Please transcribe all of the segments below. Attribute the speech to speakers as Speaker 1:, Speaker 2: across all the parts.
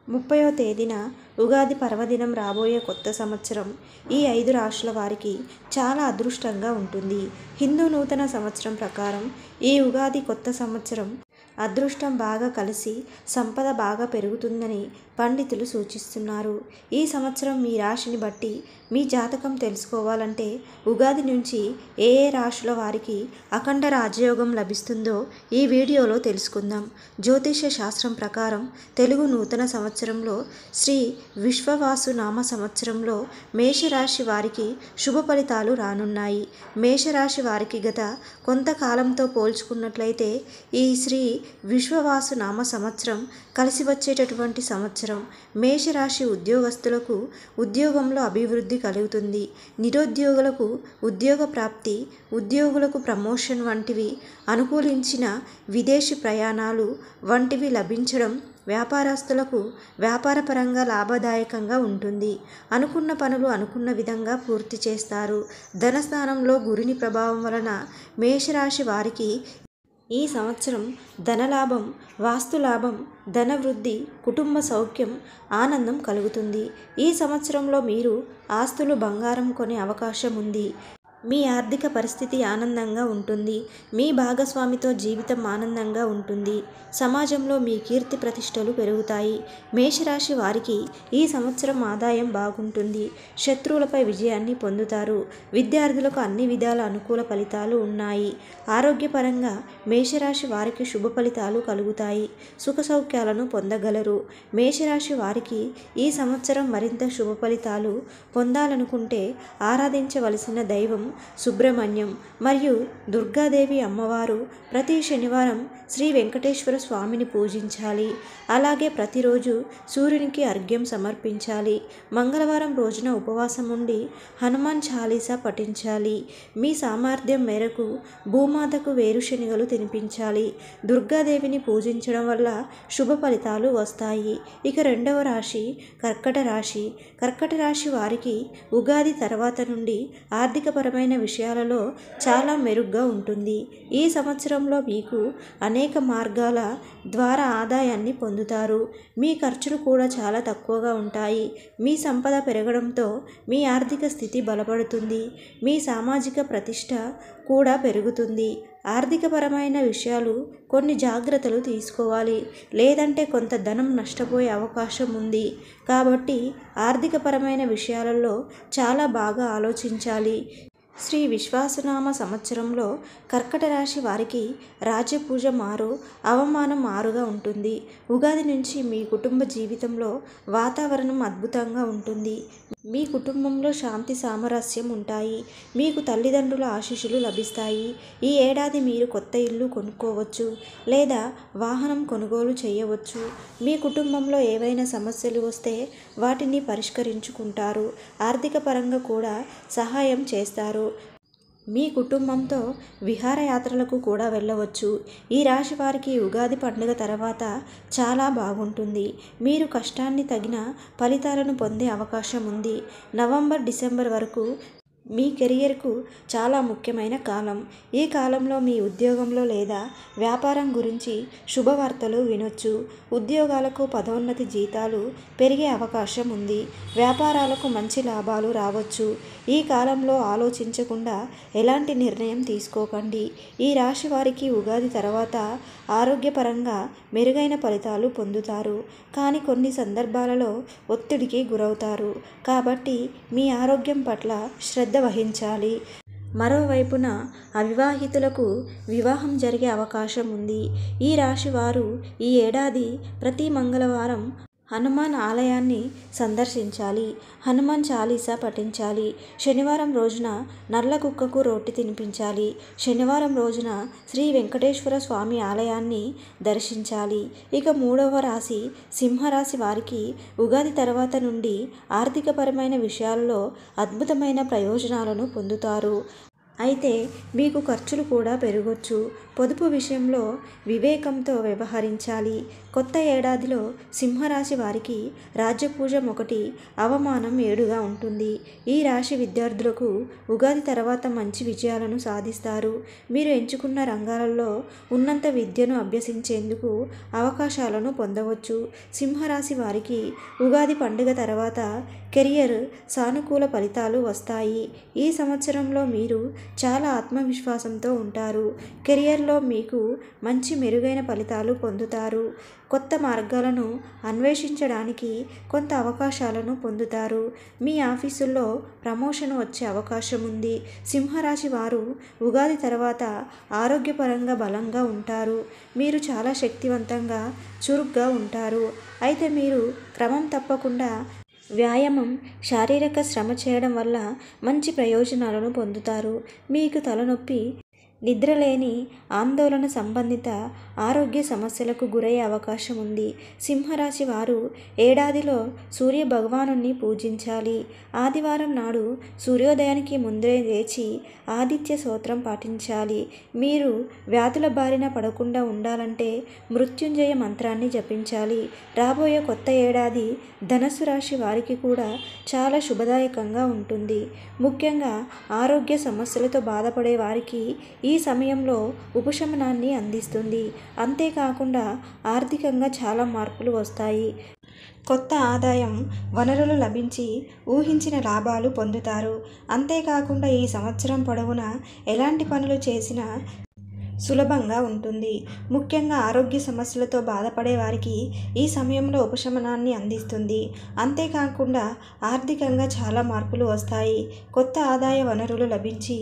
Speaker 1: 30వ తేదీన ఉగాది పర్వదినం రాబోయే కొత్త సంవత్సరం ఈ 5 రాశుల వారికి చాలా అదృష్టంగా ఉంటుంది. హిందూ నూతన సంవత్సరం ప్రకారం ఈ ఉగాది కొత్త సంవత్సరం అదృష్టం బాగా కలిసి సంపద బాగా పెరుగుతుందని పండితులు సూచిస్తున్నారు. ఈ సంవత్సరం మీ రాశిని బట్టి మీ జాతకం తెలుసుకోవాలంటే ఉగాది నుంచి ఏ రాశుల వారికి అఖండ రాజయోగం లభిస్తుందో ఈ వీడియోలో తెలుసుకుందాం. జ్యోతిష శాస్త్రం ప్రకారం తెలుగు నూతన సంవత్సరంలో శ్రీ విశ్వవాసు నామ సంవత్సరంలో మేషరాశి వారికి శుభ ఫలితాలు రానున్నాయి. మేషరాశి వారికి గత కొంతకాలంతో పోల్చుకున్నట్లయితే ఈ శ్రీ విశ్వవాసు నామ సంవత్సరం కలిసి వచ్చేటటువంటి సంవత్సరం. మేషరాశి ఉద్యోగస్తులకు ఉద్యోగంలో అభివృద్ధి కలుగుతుంది. నిరుద్యోగులకు ఉద్యోగ ప్రాప్తి, ఉద్యోగులకు ప్రమోషన్ వంటివి అనుకూలించిన విదేశీ ప్రయాణాలు వంటివి లభించడం వ్యాపారస్తులకు వ్యాపారపరంగా లాభదాయకంగా ఉంటుంది. అనుకున్న పనులు అనుకున్న విధంగా పూర్తి చేస్తారు. ధనస్థానంలో గురుని ప్రభావం వలన మేషరాశి వారికి ఈ సంవత్సరం ధనలాభం, వాస్తులాభం, ధనవృద్ధి, కుటుంబ సౌఖ్యం, ఆనందం కలుగుతుంది. ఈ సంవత్సరంలో మీరు ఆస్తులు, బంగారం కొనే అవకాశం ఉంది. మీ ఆర్థిక పరిస్థితి ఆనందంగా ఉంటుంది. మీ భాగస్వామితో జీవితం ఆనందంగా ఉంటుంది. సమాజంలో మీ కీర్తి ప్రతిష్టలు పెరుగుతాయి. మేషరాశి వారికి ఈ సంవత్సరం ఆదాయం బాగుంటుంది. శత్రువులపై విజయాన్ని పొందుతారు. విద్యార్థులకు అన్ని విధాల అనుకూల ఫలితాలు ఉన్నాయి. ఆరోగ్యపరంగా మేషరాశి వారికి శుభ ఫలితాలు కలుగుతాయి. సుఖ సౌఖ్యాలను పొందగలరు. మేషరాశి వారికి ఈ సంవత్సరం మరింత శుభ ఫలితాలు పొందాలనుకుంటే ఆరాధించవలసిన దైవం సుబ్రహ్మణ్యం మరియు దుర్గాదేవి అమ్మవారు. ప్రతి శనివారం శ్రీ వెంకటేశ్వర స్వామిని పూజించాలి. అలాగే ప్రతిరోజు సూర్యునికి అర్ఘ్యం సమర్పించాలి. మంగళవారం రోజున ఉపవాసం ఉండి హనుమాన్ చాలీసా పఠించాలి. మీ సామర్థ్యం మేరకు భూమాతకు వేరుశెనగలు తినిపించాలి. దుర్గాదేవిని పూజించడం వల్ల శుభ ఫలితాలు వస్తాయి. ఇక రెండవ రాశి కర్కట రాశి. కర్కట రాశి వారికి ఉగాది తర్వాత నుండి ఆర్థికపరమైన విషయాలలో చాలా మెరుగ్గా ఉంటుంది. ఈ సంవత్సరంలో మీకు అనేక మార్గాల ద్వారా ఆదాయాన్ని పొందుతారు. మీ ఖర్చులు కూడా చాలా తక్కువగా ఉంటాయి. మీ సంపద పెరగడంతో మీ ఆర్థిక స్థితి బలపడుతుంది. మీ సామాజిక ప్రతిష్ట కూడా పెరుగుతుంది. ఆర్థికపరమైన విషయాలు కొన్ని జాగ్రత్తలు తీసుకోవాలి. లేదంటే కొంత ధనం నష్టపోయే అవకాశం ఉంది. కాబట్టి ఆర్థికపరమైన విషయాలలో చాలా బాగా ఆలోచించాలి. శ్రీ విశ్వాసనామ సంవత్సరంలో కర్కట రాశి వారికి రాజ్యపూజ 6, అవమానం 6గా ఉంటుంది. ఉగాది నుంచి మీ కుటుంబ జీవితంలో వాతావరణం అద్భుతంగా ఉంటుంది. మీ కుటుంబంలో శాంతి సామరస్యం ఉంటాయి. మీకు తల్లిదండ్రుల ఆశీస్సులు లభిస్తాయి. ఈ ఏడాది మీరు కొత్త ఇల్లు కొనుక్కోవచ్చు లేదా వాహనం కొనుగోలు చేయవచ్చు. మీ కుటుంబంలో ఏవైనా సమస్యలు వస్తే వాటిని పరిష్కరించుకుంటారు. ఆర్థిక పరంగా కూడా సహాయం చేస్తారు. మీ కుటుంబంతో విహారయాత్రలకు కూడా వెళ్ళవచ్చు. ఈ రాశి వారికి ఉగాది పండుగ తర్వాత చాలా బాగుంటుంది. మీరు కష్టాన్ని తగిన ఫలితాలను పొందే అవకాశం ఉంది. నవంబర్, డిసెంబర్ వరకు మీ కెరియర్కు చాలా ముఖ్యమైన కాలం. ఈ కాలంలో మీ ఉద్యోగంలో లేదా వ్యాపారం గురించి శుభవార్తలు వినొచ్చు. ఉద్యోగాలకు పదోన్నతి, జీతాలు పెరిగే అవకాశం ఉంది. వ్యాపారాలకు మంచి లాభాలు రావచ్చు. ఈ కాలంలో ఆలోచించకుండా ఎలాంటి నిర్ణయం తీసుకోకండి. ఈ రాశి వారికి ఉగాది తర్వాత ఆరోగ్యపరంగా మెరుగైన ఫలితాలు పొందుతారు. కానీ కొన్ని సందర్భాలలో ఒత్తిడికి గురవుతారు. కాబట్టి మీ ఆరోగ్యం పట్ల శ్రద్ధ వహించాలి. మరోవైపున అవివాహితులకు వివాహం జరిగే అవకాశం ఉంది. ఈ రాశి వారు ఈ ఏడాది ప్రతి మంగళవారం హనుమాన్ ఆలయాన్ని సందర్శించాలి. హనుమాన్ చాలీసా పఠించాలి. శనివారం రోజున నల్ల కుక్కకు రొట్టె తినిపించాలి. శనివారం రోజున శ్రీ వెంకటేశ్వర స్వామి ఆలయాన్ని దర్శించాలి. ఇక 3వ రాశి సింహరాశి వారికి ఉగాది తర్వాత నుండి ఆర్థికపరమైన విషయాల్లో అద్భుతమైన ప్రయోజనాలను పొందుతారు. అయితే మీకు ఖర్చులు కూడా పెరగొచ్చు. పొదుపు విషయంలో వివేకంతో వ్యవహరించాలి. కొత్త ఏడాదిలో సింహరాశి వారికి రాజ్యపూజం 1, అవమానం 7గా ఉంటుంది. ఈ రాశి విద్యార్థులకు ఉగాది తర్వాత మంచి విజయాలను సాధిస్తారు. మీరు ఎంచుకున్న రంగాలలో ఉన్నత విద్యను అభ్యసించేందుకు అవకాశాలను పొందవచ్చు. సింహరాశి వారికి ఉగాది పండుగ తర్వాత కెరియర్ సానుకూల ఫలితాలు వస్తాయి. ఈ సంవత్సరంలో మీరు చాలా ఆత్మవిశ్వాసంతో ఉంటారు. కెరియర్లో మీకు మంచి మెరుగైన ఫలితాలు పొందుతారు. కొత్త మార్గాలను అన్వేషించడానికి కొంత అవకాశాలను పొందుతారు. మీ ఆఫీసుల్లో ప్రమోషన్ వచ్చే అవకాశం ఉంది. సింహరాశి వారు ఉగాది తర్వాత ఆరోగ్యపరంగా బలంగా ఉంటారు. మీరు చాలా శక్తివంతంగా, చురుగ్గా ఉంటారు. అయితే మీరు క్రమం తప్పకుండా వ్యాయామం, శారీరక శ్రమ చేయడం వల్ల మంచి ప్రయోజనాలను పొందుతారు. మీకు తలనొప్పి, నిద్రలేని, ఆందోళన సంబంధిత ఆరోగ్య సమస్యలకు గురయ్యే అవకాశం ఉంది. సింహరాశి వారు ఏడాదిలో సూర్య భగవానుని పూజించాలి. ఆదివారం నాడు సూర్యోదయానికి ముందే లేచి ఆదిత్య స్తోత్రం పాటించాలి. మీరు వ్యాధుల బారిన పడకుండా ఉండాలంటే మృత్యుంజయ మంత్రాన్ని జపించాలి. రాబోయే కొత్త ఏడాది ధనుస్సు రాశి వారికి కూడా చాలా శుభదాయకంగా ఉంటుంది. ముఖ్యంగా ఆరోగ్య సమస్యలతో బాధపడే వారికి ఈ సమయంలో ఉపశమనాన్ని అందిస్తుంది. అంతేకాకుండా ఆర్థికంగా చాలా మార్పులు వస్తాయి. కొత్త ఆదాయం వనరులు లభించి ఊహించిన లాభాలు పొందుతారు. అంతేకాకుండా ఈ సంవత్సరం పొడవునా ఎలాంటి పనులు చేసినా సులభంగా ఉంటుంది. ముఖ్యంగా ఆరోగ్య సమస్యలతో బాధపడే వారికి ఈ సమయంలో ఉపశమనాన్ని అందిస్తుంది. అంతేకాకుండా ఆర్థికంగా చాలా మార్పులు వస్తాయి. కొత్త ఆదాయ వనరులు లభించి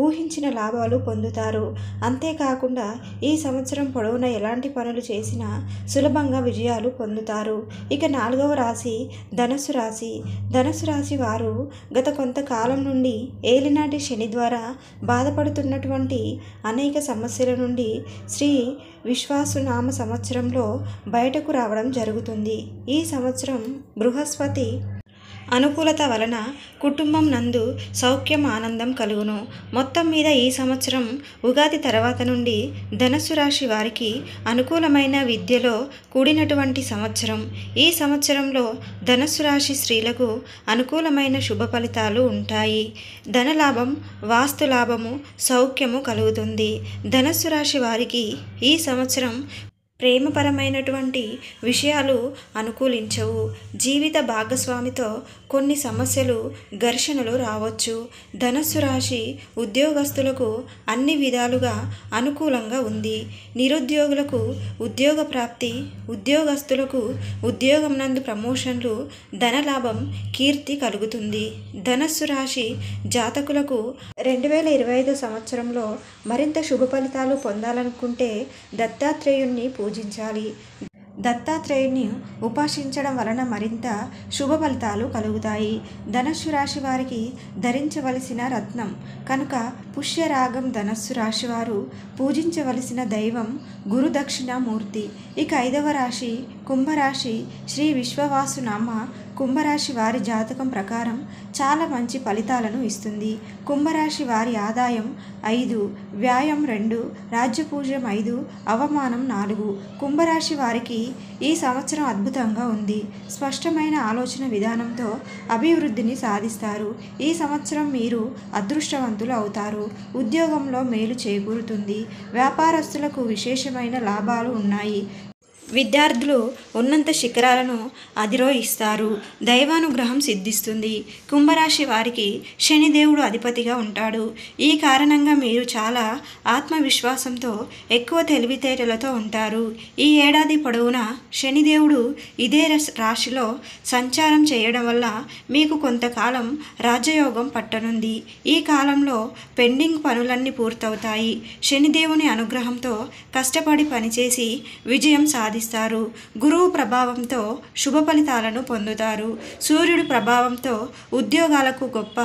Speaker 1: ఊహించిన లాభాలు పొందుతారు. అంతేకాకుండా ఈ సంవత్సరం పొడవునా ఎలాంటి పనులు చేసినా సులభంగా విజయాలు పొందుతారు. ఇక 4వ రాశి ధనుస్సు రాశి. ధనుస్సు రాశి వారు గత కొంతకాలం నుండి ఏలినాటి శని ద్వారా బాధపడుతున్నటువంటి అనేక సమస్యల నుండి శ్రీ విశ్వావసునామ సంవత్సరంలో బయటకు రావడం జరుగుతుంది. ఈ సంవత్సరం బృహస్పతి అనుకూలత వలన కుటుంబం నందు సౌఖ్యం, ఆనందం కలుగును. మొత్తం మీద ఈ సంవత్సరం ఉగాది తర్వాత నుండి ధనుస్సు రాశి వారికి అనుకూలమైన విద్యలో కూడినటువంటి సంవత్సరం. ఈ సంవత్సరంలో ధనుస్సు రాశి స్త్రీలకు అనుకూలమైన శుభ ఫలితాలు ఉంటాయి. ధనలాభం, వాస్తు లాభము, సౌఖ్యము కలుగుతుంది. ధనుస్సు రాశి వారికి ఈ సంవత్సరం ప్రేమపరమైనటువంటి విషయాలు అనుకూలించవు. జీవిత భాగస్వామితో కొన్ని సమస్యలు, ఘర్షణలు రావచ్చు. ధనుస్సు రాశి ఉద్యోగస్తులకు అన్ని విధాలుగా అనుకూలంగా ఉంది. నిరుద్యోగులకు ఉద్యోగ ప్రాప్తి, ఉద్యోగస్తులకు ఉద్యోగం నందు ప్రమోషన్లు, ధనలాభం, కీర్తి కలుగుతుంది. ధనుస్సు రాశి జాతకులకు 2025 సంవత్సరంలో మరింత శుభ ఫలితాలు పొందాలనుకుంటే దత్తాత్రేయుణ్ణి పూజించాలి. దత్తాత్రేయుని ఉపాసించడం వలన మరింత శుభ ఫలితాలు కలుగుతాయి. ధనుస్సు రాశి వారికి ధరించవలసిన రత్నం కనుక పుష్యరాగం. ధనుస్సు రాశి వారు పూజించవలసిన దైవం గురుదక్షిణామూర్తి. ఇక 5వ రాశి కుంభరాశి. శ్రీ విశ్వవాసునామ కుంభరాశి వారి జాతకం ప్రకారం చాలా మంచి ఫలితాలను ఇస్తుంది. కుంభరాశి వారి ఆదాయం 5, వ్యాయం 2, రాజ్యపూజ్యం 5, అవమానం 4. కుంభరాశి వారికి ఈ సంవత్సరం అద్భుతంగా ఉంది. స్పష్టమైన ఆలోచన విధానంతో అభివృద్ధిని సాధిస్తారు. ఈ సంవత్సరం మీరు అదృష్టవంతులు అవుతారు. ఉద్యోగంలో మేలు చేకూరుతుంది. వ్యాపారస్తులకు విశేషమైన లాభాలు ఉన్నాయి. విద్యార్థులు ఉన్నత శిఖరాలను అధిరోహిస్తారు. దైవానుగ్రహం సిద్ధిస్తుంది. కుంభరాశి వారికి శనిదేవుడు అధిపతిగా ఉంటాడు. ఈ కారణంగా మీరు చాలా ఆత్మవిశ్వాసంతో, ఎక్కువ తెలివితేటలతో ఉంటారు. ఈ ఏడాది పొడవునా శనిదేవుడు ఇదే రాశిలో సంచారం చేయడం వల్ల మీకు కొంతకాలం రాజయోగం పట్టనుంది. ఈ కాలంలో పెండింగ్ పనులన్నీ పూర్తవుతాయి. శనిదేవుని అనుగ్రహంతో కష్టపడి పనిచేసి విజయం సాధిస్తారు. సాధిస్తారు. గురువు ప్రభావంతో శుభ ఫలితాలను పొందుతారు. సూర్యుడి ప్రభావంతో ఉద్యోగాలకు గొప్ప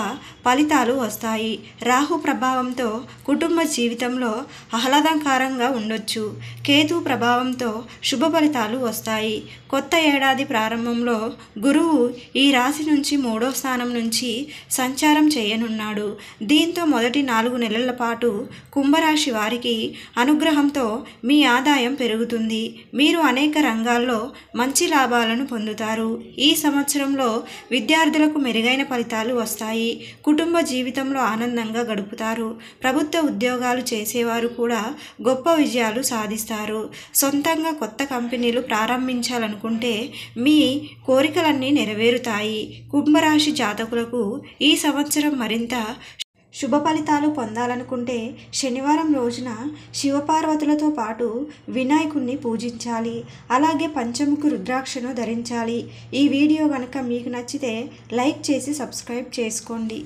Speaker 1: ఫలితాలు వస్తాయి. రాహు ప్రభావంతో కుటుంబ జీవితంలో ఆహ్లాదకరంగా ఉండొచ్చు. కేతు ప్రభావంతో శుభ ఫలితాలు వస్తాయి. కొత్త ఏడాది ప్రారంభంలో గురువు ఈ రాశి నుంచి 3వ స్థానం నుంచి సంచారం చేయనున్నాడు. దీంతో మొదటి 4 నెలల పాటు కుంభరాశి వారికి అనుగ్రహంతో మీ ఆదాయం పెరుగుతుంది. మీరు అనేక రంగాల్లో మంచి లాభాలను పొందుతారు. ఈ సంవత్సరంలో విద్యార్థులకు మెరుగైన ఫలితాలు వస్తాయి. కుటుంబ జీవితంలో ఆనందంగా గడుపుతారు. ప్రభుత్వ ఉద్యోగాలు చేసేవారు కూడా గొప్ప విజయాలు సాధిస్తారు. సొంతంగా కొత్త కంపెనీలు ప్రారంభించాలనుకుంటే మీ కోరికలన్నీ నెరవేరుతాయి. కుంభరాశి జాతకులకు ఈ సంవత్సరం మరింత శుభ ఫలితాలు పొందాలనుకుంటే శనివారం రోజున శివపార్వతులతో పాటు వినాయకుణ్ణి పూజించాలి. అలాగే పంచముఖి రుద్రాక్షను ధరించాలి. ఈ వీడియో కనుక మీకు నచ్చితే లైక్ చేసి సబ్స్క్రైబ్ చేసుకోండి.